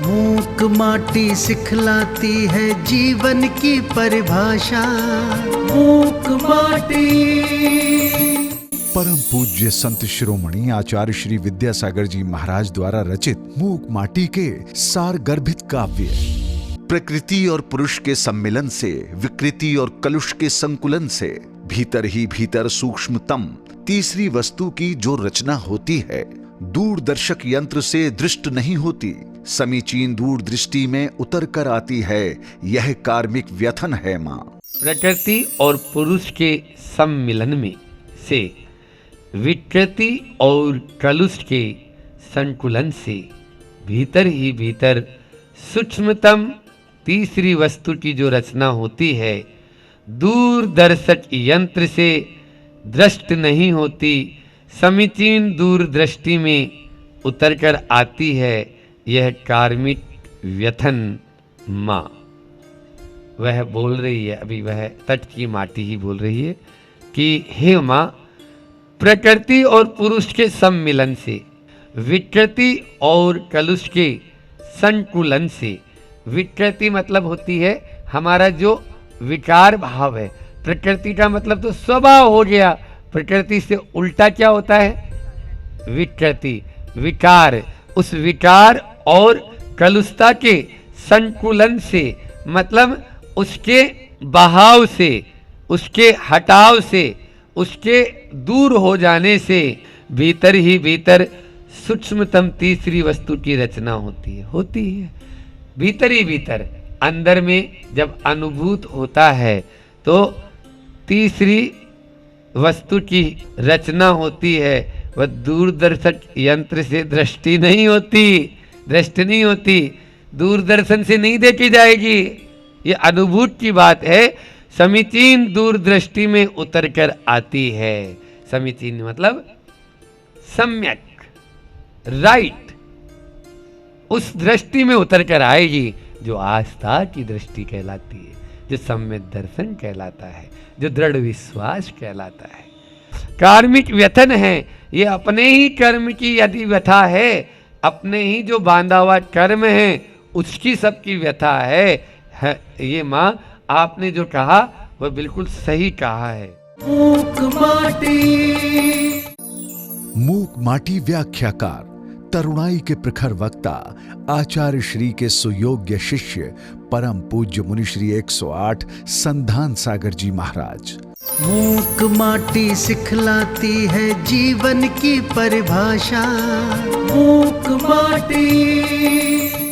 मूक माटी सिखलाती है जीवन की परिभाषा। मूक माटी। परम पूज्य संत शिरोमणि आचार्य श्री विद्यासागर जी महाराज द्वारा रचित मूक माटी के सार गर्भित काव्य। प्रकृति और पुरुष के सम्मिलन से, विकृति और कलुष के संकुलन से भीतर ही भीतर सूक्ष्मतम तीसरी वस्तु की जो रचना होती है, दूरदर्शक यंत्र से दृष्ट नहीं होती, समीचीन दूरदृष्टि में उतर कर आती है, यह कार्मिक व्यथन है मां। प्रकृति और पुरुष के सम्मिलन में से, विकृति और कलुष के संकुलन से भीतर ही भीतर सूक्ष्मतम तीसरी वस्तु की जो रचना होती है, दूरदर्शक यंत्र से दृष्ट नहीं होती, समीचीन दूरदृष्टि में उतरकर आती है, यह कार्मिक व्यथन माँ। वह बोल रही है, अभी वह तट की माटी ही बोल रही है कि हे माँ, प्रकृति और पुरुष के सम्मिलन से, विकृति और कलुष के संकुलन से, विकृति मतलब होती है हमारा जो विकार भाव है, प्रकृति का मतलब तो स्वभाव हो गया, प्रकृति से उल्टा क्या होता है? विकृति, विकार। उस विकार और कलुषता के संकुलन से मतलब उसके बहाव से, उसके हटाव से, उसके दूर हो जाने से भीतर ही भीतर सूक्ष्मतम तीसरी वस्तु की रचना होती है भीतर ही भीतर। अंदर में जब अनुभूत होता है तो तीसरी वस्तु की रचना होती है। वह दूरदर्शक यंत्र से दृष्टि नहीं होती, दूरदर्शन से नहीं देखी जाएगी, ये अनुभूत की बात है। समीचीन दूरदृष्टि में उतर कर आती है। समीचीन मतलब सम्यक, राइट, उस दृष्टि में उतर कर आएगी जो आस्था की दृष्टि कहलाती है, जो सम्यक दर्शन कहलाता है, जो दृढ़ विश्वास कहलाता है। कार्मिक व्यथन है, ये अपने ही कर्म की यदि व्यथा है, अपने ही जो बांधा हुआ कर्म है उसकी सबकी व्यथा है। ये माँ, आपने जो कहा वह बिल्कुल सही कहा है। मूक माटी व्याख्याकार, तरुणाई के प्रखर वक्ता, आचार्य श्री के सुयोग्य शिष्य, परम पूज्य मुनि श्री 108 संधान सागर जी महाराज। मूक माटी सिखलाती है जीवन की परिभाषा। मूक माटी।